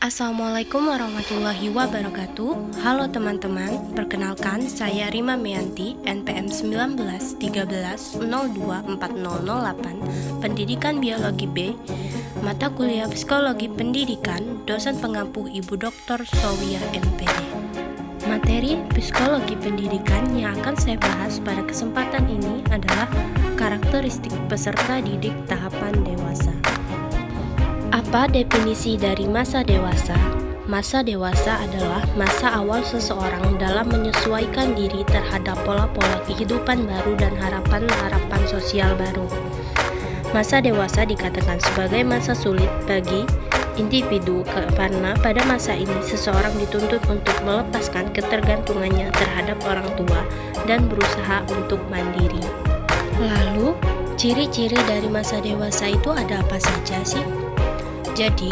Assalamualaikum warahmatullahi wabarakatuh. Halo teman-teman, perkenalkan saya Rima Meyanti, NPM 1913024008, Pendidikan Biologi B, mata kuliah Psikologi Pendidikan, dosen pengampu Ibu Dr. Sowia MPD. Materi Psikologi Pendidikan yang akan saya bahas pada kesempatan ini adalah karakteristik peserta didik tahapan dewasa. Apa definisi dari masa dewasa? Masa dewasa adalah masa awal seseorang dalam menyesuaikan diri terhadap pola-pola kehidupan baru dan harapan-harapan sosial baru. Masa dewasa dikatakan sebagai masa sulit bagi individu karena pada masa ini seseorang dituntut untuk melepaskan ketergantungannya terhadap orang tua dan berusaha untuk mandiri. Lalu, ciri-ciri dari masa dewasa itu ada apa saja sih? Jadi,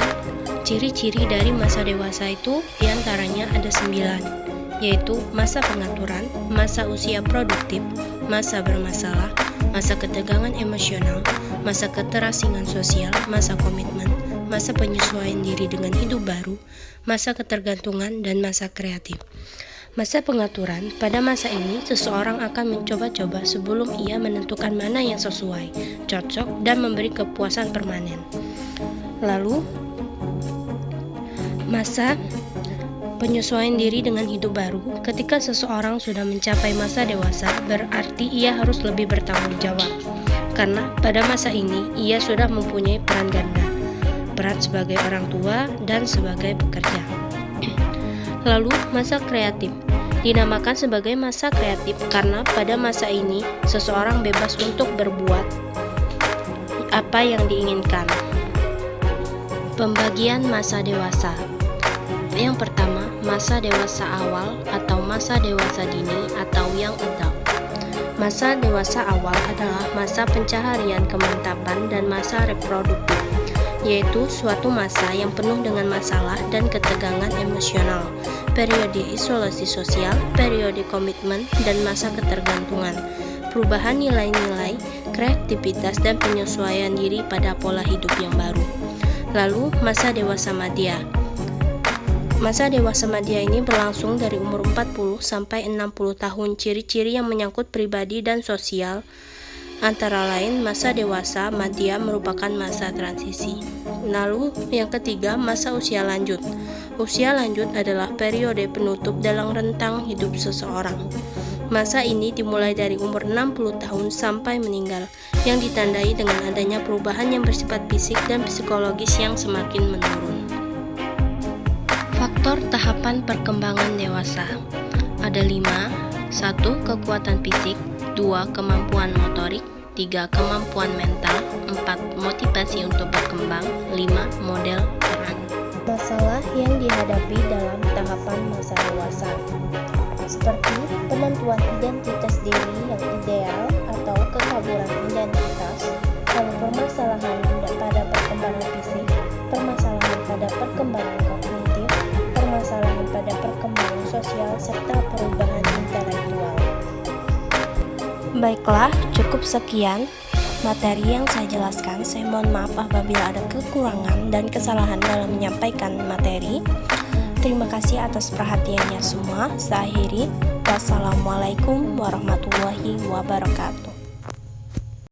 ciri-ciri dari masa dewasa itu diantaranya ada 9, yaitu masa pengaturan, masa usia produktif, masa bermasalah, masa ketegangan emosional, masa keterasingan sosial, masa komitmen, masa penyesuaian diri dengan hidup baru, masa ketergantungan, dan masa kreatif. Masa pengaturan, pada masa ini seseorang akan mencoba-coba sebelum ia menentukan mana yang sesuai, cocok, dan memberi kepuasan permanen. Lalu, masa penyesuaian diri dengan hidup baru. Ketika seseorang sudah mencapai masa dewasa, berarti ia harus lebih bertanggung jawab. Karena pada masa ini, ia sudah mempunyai peran ganda, peran sebagai orang tua dan sebagai pekerja. Lalu, masa kreatif. Dinamakan sebagai masa kreatif karena pada masa ini, seseorang bebas untuk berbuat apa yang diinginkan. Pembagian masa dewasa. Yang pertama, masa dewasa awal atau masa dewasa dini atau young adult. Masa dewasa awal adalah masa pencaharian kemantapan dan masa reproduktif, yaitu suatu masa yang penuh dengan masalah dan ketegangan emosional, periode isolasi sosial, periode komitmen, dan masa ketergantungan, perubahan nilai-nilai, kreativitas, dan penyesuaian diri pada pola hidup yang baru. Lalu, masa dewasa madya. Masa dewasa madya ini berlangsung dari umur 40 sampai 60 tahun. Ciri-ciri yang menyangkut pribadi dan sosial antara lain masa dewasa madya merupakan masa transisi. Lalu, yang ketiga, masa usia lanjut. Usia lanjut adalah periode penutup dalam rentang hidup seseorang. Masa ini dimulai dari umur 60 tahun sampai meninggal, yang ditandai dengan adanya perubahan yang bersifat fisik dan psikologis yang semakin menurun. Faktor tahapan perkembangan dewasa ada 5. 1. Kekuatan fisik, 2. Kemampuan motorik, 3. Kemampuan mental, 4. Motivasi untuk berkembang, 5. Model peran. Masalah yang dihadapi dalam tahapan masa dewasa seperti penentuan identitas diri yang ideal atau kekaburan identitas, lalu permasalahan pada perkembangan fisik, permasalahan pada perkembangan kognitif, permasalahan pada perkembangan sosial, serta perubahan intelektual. Baiklah, cukup sekian materi yang saya jelaskan. Saya mohon maaf apabila ada kekurangan dan kesalahan dalam menyampaikan materi. Terima kasih atas perhatiannya semua. Saya akhiri. Wassalamualaikum warahmatullahi wabarakatuh.